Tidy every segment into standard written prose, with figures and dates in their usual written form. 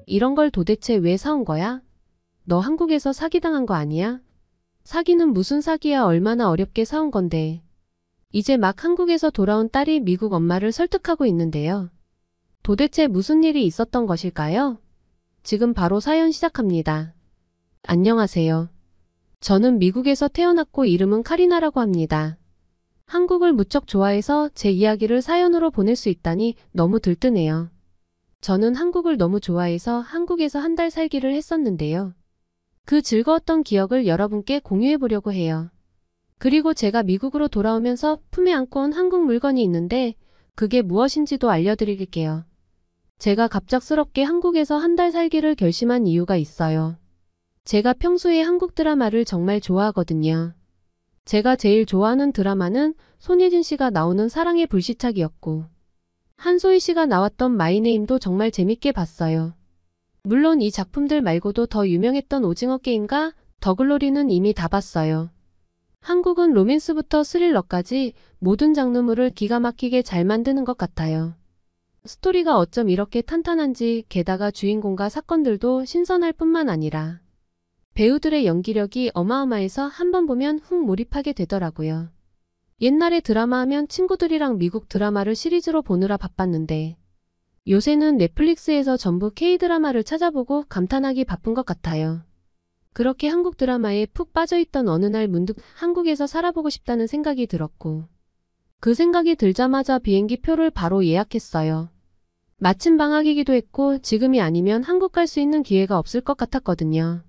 이런 걸 도대체 왜 사온 거야? 너 한국에서 사기당한 거 아니야? 사기는 무슨 사기야? 얼마나 어렵게 사온 건데. 이제 막 한국에서 돌아온 딸이 미국 엄마를 설득하고 있는데요. 도대체 무슨 일이 있었던 것일까요? 지금 바로 사연 시작합니다. 안녕하세요. 저는 미국에서 태어났고 이름은 카리나라고 합니다. 한국을 무척 좋아해서 제 이야기를 사연으로 보낼 수 있다니 너무 들뜨네요. 저는 한국을 너무 좋아해서 한국에서 한 달 살기를 했었는데요. 그 즐거웠던 기억을 여러분께 공유해 보려고 해요. 그리고 제가 미국으로 돌아오면서 품에 안고 온 한국 물건이 있는데 그게 무엇인지도 알려드릴게요. 제가 갑작스럽게 한국에서 한 달 살기를 결심한 이유가 있어요. 제가 평소에 한국 드라마를 정말 좋아하거든요. 제가 제일 좋아하는 드라마는 손예진 씨가 나오는 사랑의 불시착이었고 한소희 씨가 나왔던 마이네임도 정말 재밌게 봤어요. 물론 이 작품들 말고도 더 유명했던 오징어 게임과 더글로리는 이미 다 봤어요. 한국은 로맨스부터 스릴러까지 모든 장르물을 기가 막히게 잘 만드는 것 같아요. 스토리가 어쩜 이렇게 탄탄한지 게다가 주인공과 사건들도 신선할 뿐만 아니라 배우들의 연기력이 어마어마해서 한번 보면 훅 몰입하게 되더라고요. 옛날에 드라마 하면 친구들이랑 미국 드라마를 시리즈로 보느라 바빴는데 요새는 넷플릭스에서 전부 K-드라마를 찾아보고 감탄하기 바쁜 것 같아요. 그렇게 한국 드라마에 푹 빠져있던 어느 날 문득 한국에서 살아보고 싶다는 생각이 들었고 그 생각이 들자마자 비행기 표를 바로 예약했어요. 마침 방학이기도 했고 지금이 아니면 한국 갈 수 있는 기회가 없을 것 같았거든요.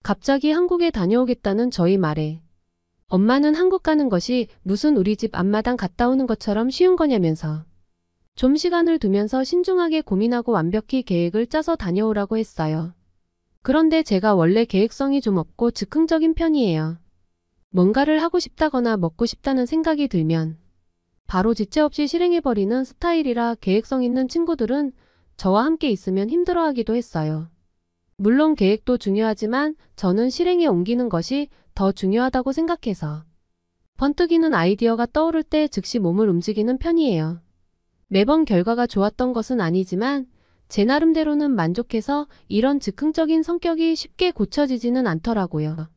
갑자기 한국에 다녀오겠다는 저희 말에 엄마는 한국 가는 것이 무슨 우리 집 앞마당 갔다 오는 것처럼 쉬운 거냐면서 좀 시간을 두면서 신중하게 고민하고 완벽히 계획을 짜서 다녀오라고 했어요. 그런데 제가 원래 계획성이 좀 없고 즉흥적인 편이에요. 뭔가를 하고 싶다거나 먹고 싶다는 생각이 들면 바로 지체 없이 실행해버리는 스타일이라 계획성 있는 친구들은 저와 함께 있으면 힘들어하기도 했어요. 물론 계획도 중요하지만 저는 실행에 옮기는 것이 더 중요하다고 생각해서 번뜩이는 아이디어가 떠오를 때 즉시 몸을 움직이는 편이에요. 매번 결과가 좋았던 것은 아니지만 제 나름대로는 만족해서 이런 즉흥적인 성격이 쉽게 고쳐지지는 않더라고요.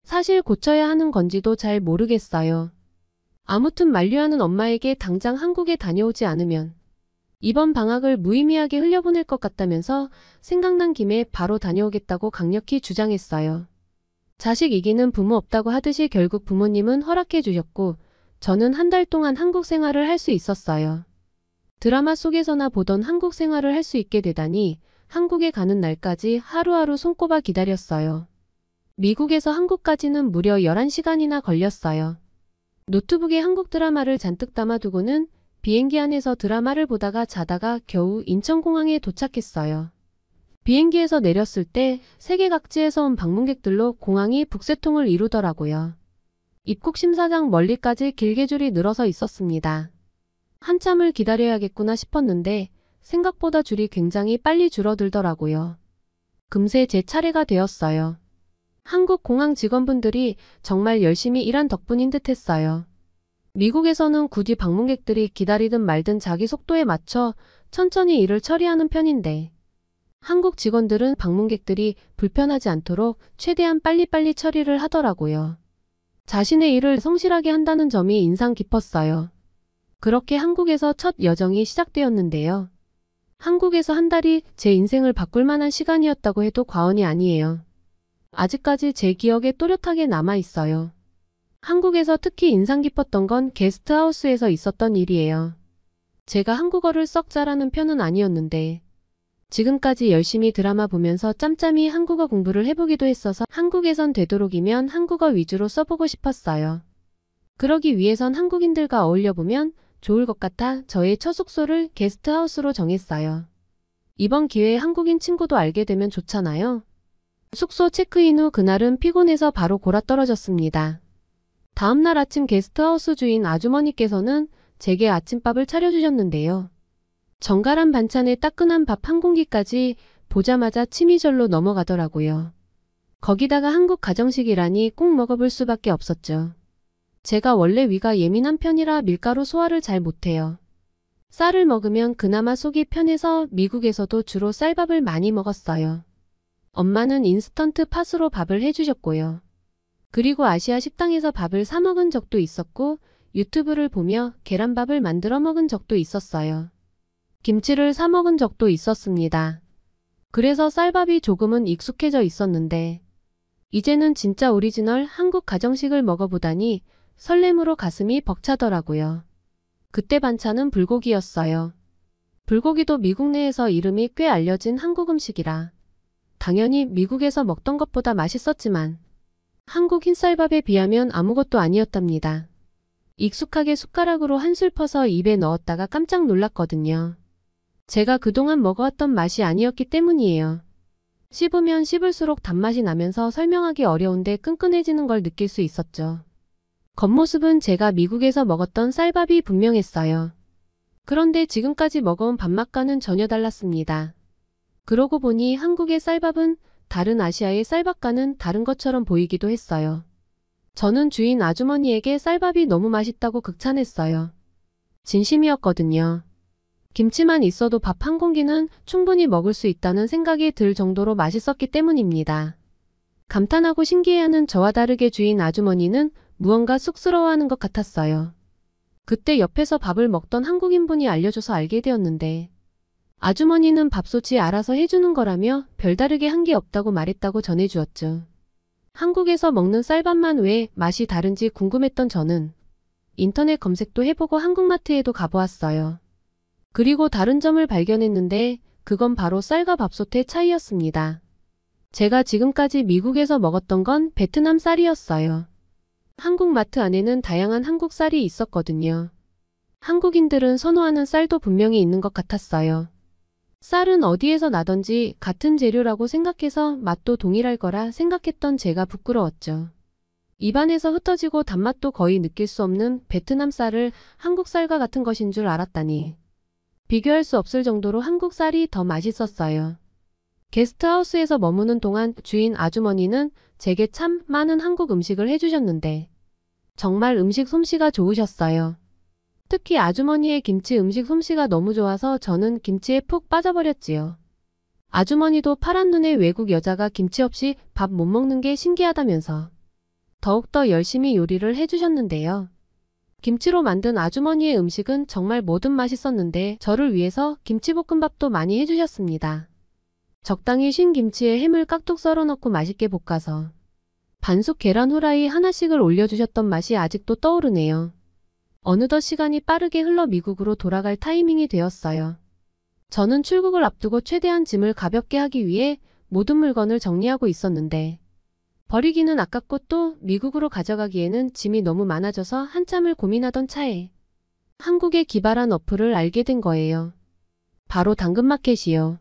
사실 고쳐야 하는 건지도 잘 모르겠어요. 아무튼 만류하는 엄마에게 당장 한국에 다녀오지 않으면 이번 방학을 무의미하게 흘려보낼 것 같다면서 생각난 김에 바로 다녀오겠다고 강력히 주장했어요. 자식 이기는 부모 없다고 하듯이 결국 부모님은 허락해 주셨고 저는 한 달 동안 한국 생활을 할 수 있었어요. 드라마 속에서나 보던 한국 생활을 할 수 있게 되다니 한국에 가는 날까지 하루하루 손꼽아 기다렸어요. 미국에서 한국까지는 무려 11시간이나 걸렸어요. 노트북에 한국 드라마를 잔뜩 담아두고는 비행기 안에서 드라마를 보다가 자다가 겨우 인천공항에 도착했어요. 비행기에서 내렸을 때 세계 각지에서 온 방문객들로 공항이 북새통을 이루더라고요. 입국 심사장 멀리까지 길게 줄이 늘어서 있었습니다. 한참을 기다려야겠구나 싶었는데 생각보다 줄이 굉장히 빨리 줄어들더라고요. 금세 제 차례가 되었어요. 한국 공항 직원분들이 정말 열심히 일한 덕분인 듯 했어요. 미국에서는 굳이 방문객들이 기다리든 말든 자기 속도에 맞춰 천천히 일을 처리하는 편인데 한국 직원들은 방문객들이 불편하지 않도록 최대한 빨리빨리 처리를 하더라고요. 자신의 일을 성실하게 한다는 점이 인상 깊었어요. 그렇게 한국에서 첫 여정이 시작되었는데요. 한국에서 한 달이 제 인생을 바꿀 만한 시간이었다고 해도 과언이 아니에요. 아직까지 제 기억에 또렷하게 남아있어요. 한국에서 특히 인상 깊었던 건 게스트하우스에서 있었던 일이에요. 제가 한국어를 썩 잘하는 편은 아니었는데 지금까지 열심히 드라마 보면서 짬짬이 한국어 공부를 해보기도 했어서 한국에선 되도록이면 한국어 위주로 써보고 싶었어요. 그러기 위해선 한국인들과 어울려보면 좋을 것 같아 저의 첫 숙소를 게스트하우스로 정했어요. 이번 기회에 한국인 친구도 알게 되면 좋잖아요. 숙소 체크인 후 그날은 피곤해서 바로 골아떨어졌습니다. 다음날 아침 게스트하우스 주인 아주머니께서는 제게 아침밥을 차려주셨는데요. 정갈한 반찬에 따끈한 밥 한 공기까지 보자마자 침이 절로 넘어가더라고요. 거기다가 한국 가정식이라니 꼭 먹어볼 수밖에 없었죠. 제가 원래 위가 예민한 편이라 밀가루 소화를 잘 못해요. 쌀을 먹으면 그나마 속이 편해서 미국에서도 주로 쌀밥을 많이 먹었어요. 엄마는 인스턴트 팥으로 밥을 해주셨고요. 그리고 아시아 식당에서 밥을 사 먹은 적도 있었고 유튜브를 보며 계란밥을 만들어 먹은 적도 있었어요. 김치를 사 먹은 적도 있었습니다. 그래서 쌀밥이 조금은 익숙해져 있었는데 이제는 진짜 오리지널 한국 가정식을 먹어보다니 설렘으로 가슴이 벅차더라고요. 그때 반찬은 불고기였어요. 불고기도 미국 내에서 이름이 꽤 알려진 한국 음식이라 당연히 미국에서 먹던 것보다 맛있었지만 한국 흰쌀밥에 비하면 아무것도 아니었답니다. 익숙하게 숟가락으로 한술 퍼서 입에 넣었다가 깜짝 놀랐거든요. 제가 그동안 먹어왔던 맛이 아니었기 때문이에요. 씹으면 씹을수록 단맛이 나면서 설명하기 어려운데 끈끈해지는 걸 느낄 수 있었죠. 겉모습은 제가 미국에서 먹었던 쌀밥이 분명했어요. 그런데 지금까지 먹어온 밥맛과는 전혀 달랐습니다. 그러고 보니 한국의 쌀밥은 다른 아시아의 쌀밥과는 다른 것처럼 보이기도 했어요. 저는 주인 아주머니에게 쌀밥이 너무 맛있다고 극찬했어요. 진심이었거든요. 김치만 있어도 밥 한 공기는 충분히 먹을 수 있다는 생각이 들 정도로 맛있었기 때문입니다. 감탄하고 신기해하는 저와 다르게 주인 아주머니는 무언가 쑥스러워하는 것 같았어요. 그때 옆에서 밥을 먹던 한국인분이 알려줘서 알게 되었는데 아주머니는 밥솥이 알아서 해주는 거라며 별다르게 한 게 없다고 말했다고 전해주었죠. 한국에서 먹는 쌀밥만 왜 맛이 다른지 궁금했던 저는 인터넷 검색도 해보고 한국마트에도 가보았어요. 그리고 다른 점을 발견했는데 그건 바로 쌀과 밥솥의 차이였습니다. 제가 지금까지 미국에서 먹었던 건 베트남 쌀이었어요. 한국 마트 안에는 다양한 한국 쌀이 있었거든요. 한국인들은 선호하는 쌀도 분명히 있는 것 같았어요. 쌀은 어디에서 나던지 같은 재료라고 생각해서 맛도 동일할 거라 생각했던 제가 부끄러웠죠. 입안에서 흩어지고 단맛도 거의 느낄 수 없는 베트남 쌀을 한국 쌀과 같은 것인 줄 알았다니. 비교할 수 없을 정도로 한국 쌀이 더 맛있었어요. 게스트하우스에서 머무는 동안 주인 아주머니는 제게 참 많은 한국 음식을 해주셨는데 정말 음식 솜씨가 좋으셨어요. 특히 아주머니의 김치 음식 솜씨가 너무 좋아서 저는 김치에 푹 빠져버렸지요. 아주머니도 파란 눈의 외국 여자가 김치 없이 밥 못 먹는 게 신기하다면서 더욱더 열심히 요리를 해주셨는데요. 김치로 만든 아주머니의 음식은 정말 뭐든 맛있었는데 저를 위해서 김치볶음밥도 많이 해주셨습니다. 적당히 쉰 김치에 햄을 깍둑 썰어 넣고 맛있게 볶아서 반숙 계란 후라이 하나씩을 올려주셨던 맛이 아직도 떠오르네요. 어느덧 시간이 빠르게 흘러 미국으로 돌아갈 타이밍이 되었어요. 저는 출국을 앞두고 최대한 짐을 가볍게 하기 위해 모든 물건을 정리하고 있었는데 버리기는 아깝고 또 미국으로 가져가기에는 짐이 너무 많아져서 한참을 고민하던 차에 한국에 기발한 어플을 알게 된 거예요. 바로 당근마켓이요.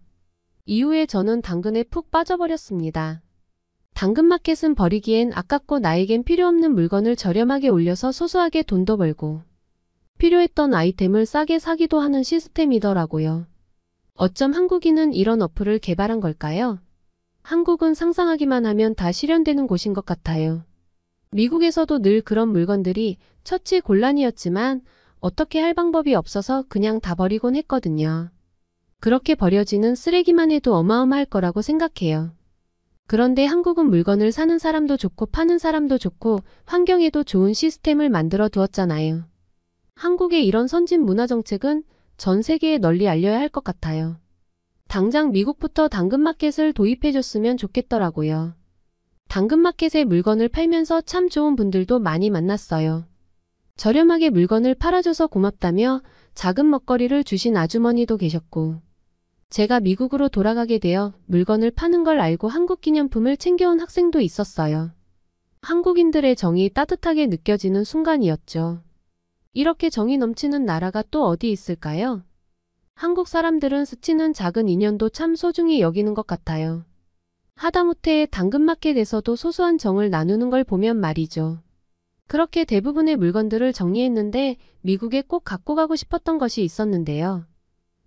이후에 저는 당근에 푹 빠져버렸습니다. 당근마켓은 버리기엔 아깝고 나에겐 필요 없는 물건을 저렴하게 올려서 소소하게 돈도 벌고 필요했던 아이템을 싸게 사기도 하는 시스템이더라고요. 어쩜 한국인은 이런 어플을 개발한 걸까요? 한국은 상상하기만 하면 다 실현되는 곳인 것 같아요. 미국에서도 늘 그런 물건들이 처치곤란이었지만 어떻게 할 방법이 없어서 그냥 다 버리곤 했거든요. 그렇게 버려지는 쓰레기만 해도 어마어마할 거라고 생각해요. 그런데 한국은 물건을 사는 사람도 좋고 파는 사람도 좋고 환경에도 좋은 시스템을 만들어 두었잖아요. 한국의 이런 선진 문화 정책은 전 세계에 널리 알려야 할 것 같아요. 당장 미국부터 당근마켓을 도입해줬으면 좋겠더라고요. 당근마켓에 물건을 팔면서 참 좋은 분들도 많이 만났어요. 저렴하게 물건을 팔아줘서 고맙다며 작은 먹거리를 주신 아주머니도 계셨고 제가 미국으로 돌아가게 되어 물건을 파는 걸 알고 한국 기념품을 챙겨온 학생도 있었어요. 한국인들의 정이 따뜻하게 느껴지는 순간이었죠. 이렇게 정이 넘치는 나라가 또 어디 있을까요? 한국 사람들은 스치는 작은 인연도 참 소중히 여기는 것 같아요. 하다못해 당근마켓에서도 소소한 정을 나누는 걸 보면 말이죠. 그렇게 대부분의 물건들을 정리했는데 미국에 꼭 갖고 가고 싶었던 것이 있었는데요.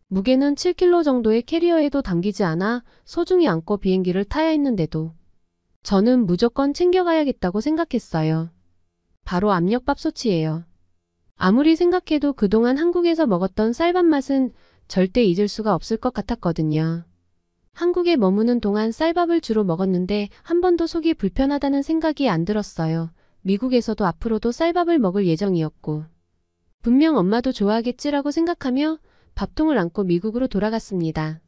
무게는 7kg 정도의 캐리어에도 담기지 않아 소중히 안고 비행기를 타야 했는데도 저는 무조건 챙겨가야겠다고 생각했어요. 바로 압력밥솥이에요. 아무리 생각해도 그동안 한국에서 먹었던 쌀밥 맛은 절대 잊을 수가 없을 것 같았거든요. 한국에 머무는 동안 쌀밥을 주로 먹었는데 한 번도 속이 불편하다는 생각이 안 들었어요. 미국에서도 앞으로도 쌀밥을 먹을 예정이었고 분명 엄마도 좋아하겠지라고 생각하며 밥통을 안고 미국으로 돌아갔습니다.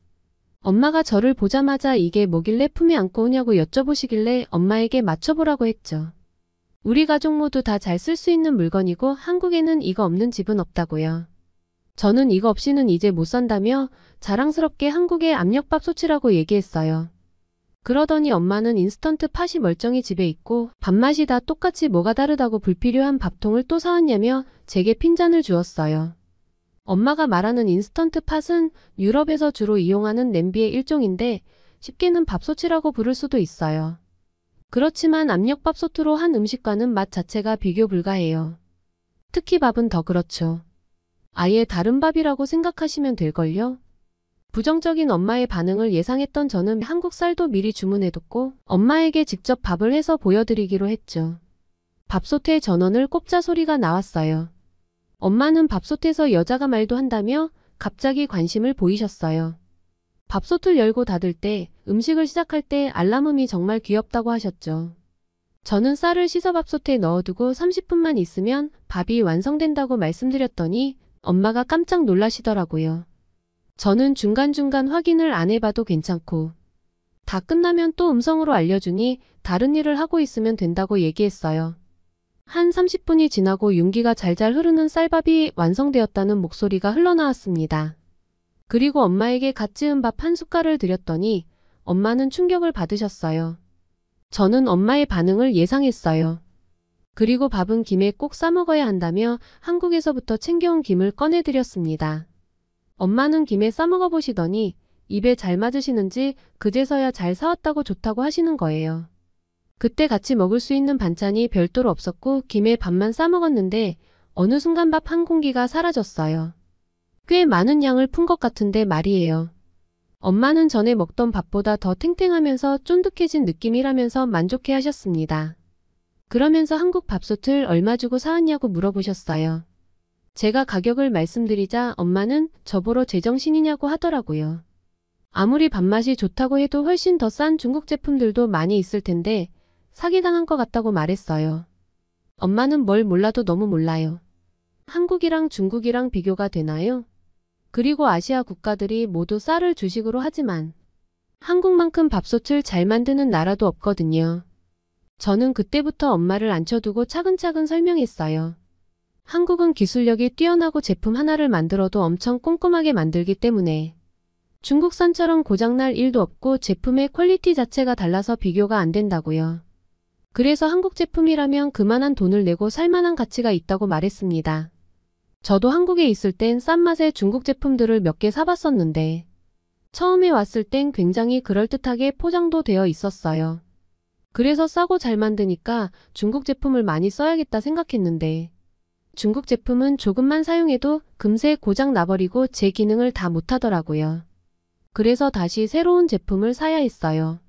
엄마가 저를 보자마자 이게 뭐길래 품에 안고 오냐고 여쭤보시길래 엄마에게 맞춰보라고 했죠. 우리 가족 모두 다 잘 쓸 수 있는 물건이고 한국에는 이거 없는 집은 없다고요. 저는 이거 없이는 이제 못 산다며 자랑스럽게 한국의 압력밥솥이라고 얘기했어요. 그러더니 엄마는 인스턴트 팥이 멀쩡히 집에 있고 밥맛이 다 똑같이 뭐가 다르다고 불필요한 밥통을 또 사왔냐며 제게 핀잔을 주었어요. 엄마가 말하는 인스턴트 팥은 유럽에서 주로 이용하는 냄비의 일종인데 쉽게는 밥솥이라고 부를 수도 있어요. 그렇지만 압력밥솥으로 한 음식과는 맛 자체가 비교 불가해요. 특히 밥은 더 그렇죠. 아예 다른 밥이라고 생각하시면 될걸요? 부정적인 엄마의 반응을 예상했던 저는 한국 쌀도 미리 주문해뒀고 엄마에게 직접 밥을 해서 보여드리기로 했죠. 밥솥에 전원을 꼽자 소리가 나왔어요. 엄마는 밥솥에서 여자가 말도 한다며 갑자기 관심을 보이셨어요. 밥솥을 열고 닫을 때, 음식을 시작할 때 알람음이 정말 귀엽다고 하셨죠. 저는 쌀을 씻어 밥솥에 넣어두고 30분만 있으면 밥이 완성된다고 말씀드렸더니 엄마가 깜짝 놀라시더라고요. 저는 중간중간 확인을 안 해봐도 괜찮고 다 끝나면 또 음성으로 알려주니 다른 일을 하고 있으면 된다고 얘기했어요. 한 30분이 지나고 윤기가 잘잘 흐르는 쌀밥이 완성되었다는 목소리가 흘러나왔습니다. 그리고 엄마에게 갓 지은 밥 한 숟갈을 드렸더니 엄마는 충격을 받으셨어요. 저는 엄마의 반응을 예상했어요. 그리고 밥은 김에 꼭 싸먹어야 한다며 한국에서부터 챙겨온 김을 꺼내드렸습니다. 엄마는 김에 싸먹어 보시더니 입에 잘 맞으시는지 그제서야 잘 사왔다고 좋다고 하시는 거예요. 그때 같이 먹을 수 있는 반찬이 별도로 없었고 김에 밥만 싸먹었는데 어느 순간 밥 한 공기가 사라졌어요. 꽤 많은 양을 푼 것 같은데 말이에요. 엄마는 전에 먹던 밥보다 더 탱탱하면서 쫀득해진 느낌이라면서 만족해 하셨습니다. 그러면서 한국 밥솥을 얼마 주고 사왔냐고 물어보셨어요. 제가 가격을 말씀드리자 엄마는 저보러 제정신이냐고 하더라고요. 아무리 밥맛이 좋다고 해도 훨씬 더 싼 중국 제품들도 많이 있을 텐데 사기당한 것 같다고 말했어요. 엄마는 뭘 몰라도 너무 몰라요. 한국이랑 중국이랑 비교가 되나요? 그리고 아시아 국가들이 모두 쌀을 주식으로 하지만 한국만큼 밥솥을 잘 만드는 나라도 없거든요. 저는 그때부터 엄마를 앉혀두고 차근차근 설명했어요. 한국은 기술력이 뛰어나고 제품 하나를 만들어도 엄청 꼼꼼하게 만들기 때문에 중국산처럼 고장날 일도 없고 제품의 퀄리티 자체가 달라서 비교가 안 된다고요. 그래서 한국 제품이라면 그만한 돈을 내고 살만한 가치가 있다고 말했습니다. 저도 한국에 있을 땐 싼 맛의 중국 제품들을 몇 개 사봤었는데 처음에 왔을 땐 굉장히 그럴듯하게 포장도 되어 있었어요. 그래서 싸고 잘 만드니까 중국 제품을 많이 써야겠다 생각했는데 중국 제품은 조금만 사용해도 금세 고장 나버리고 제 기능을 다 못하더라고요. 그래서 다시 새로운 제품을 사야 했어요.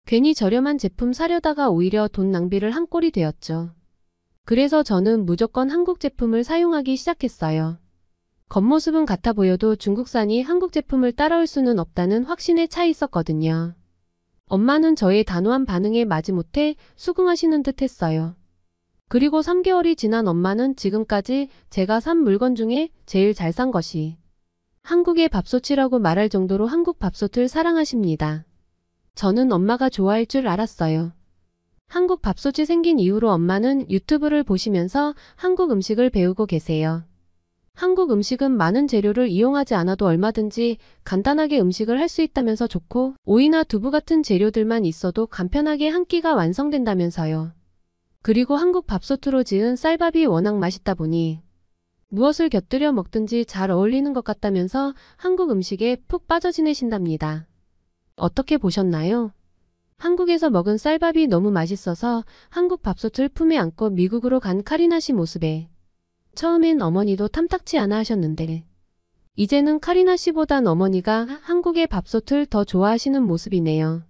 괜히 저렴한 제품 사려다가 오히려 돈 낭비를 한 꼴이 되었죠. 그래서 저는 무조건 한국 제품을 사용하기 시작했어요. 겉모습은 같아 보여도 중국산이 한국 제품을 따라올 수는 없다는 확신에 차 있었거든요. 엄마는 저의 단호한 반응에 마지못해 수긍하시는 듯 했어요. 그리고 3개월이 지난 엄마는 지금까지 제가 산 물건 중에 제일 잘 산 것이 한국의 밥솥이라고 말할 정도로 한국 밥솥을 사랑하십니다. 저는 엄마가 좋아할 줄 알았어요. 한국 밥솥이 생긴 이후로 엄마는 유튜브를 보시면서 한국 음식을 배우고 계세요. 한국 음식은 많은 재료를 이용하지 않아도 얼마든지 간단하게 음식을 할 수 있다면서 좋고 오이나 두부 같은 재료들만 있어도 간편하게 한 끼가 완성된다면서요. 그리고 한국 밥솥으로 지은 쌀밥이 워낙 맛있다 보니 무엇을 곁들여 먹든지 잘 어울리는 것 같다면서 한국 음식에 푹 빠져 지내신답니다. 어떻게 보셨나요? 한국에서 먹은 쌀밥이 너무 맛있어서 한국 밥솥을 품에 안고 미국으로 간 카리나 씨 모습에 처음엔 어머니도 탐탁치 않아 하셨는데 이제는 카리나 씨보단 어머니가 한국의 밥솥을 더 좋아하시는 모습이네요.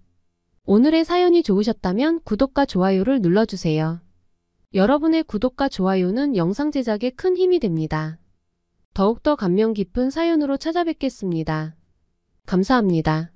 오늘의 사연이 좋으셨다면 구독과 좋아요를 눌러주세요. 여러분의 구독과 좋아요는 영상 제작에 큰 힘이 됩니다. 더욱더 감명 깊은 사연으로 찾아뵙겠습니다. 감사합니다.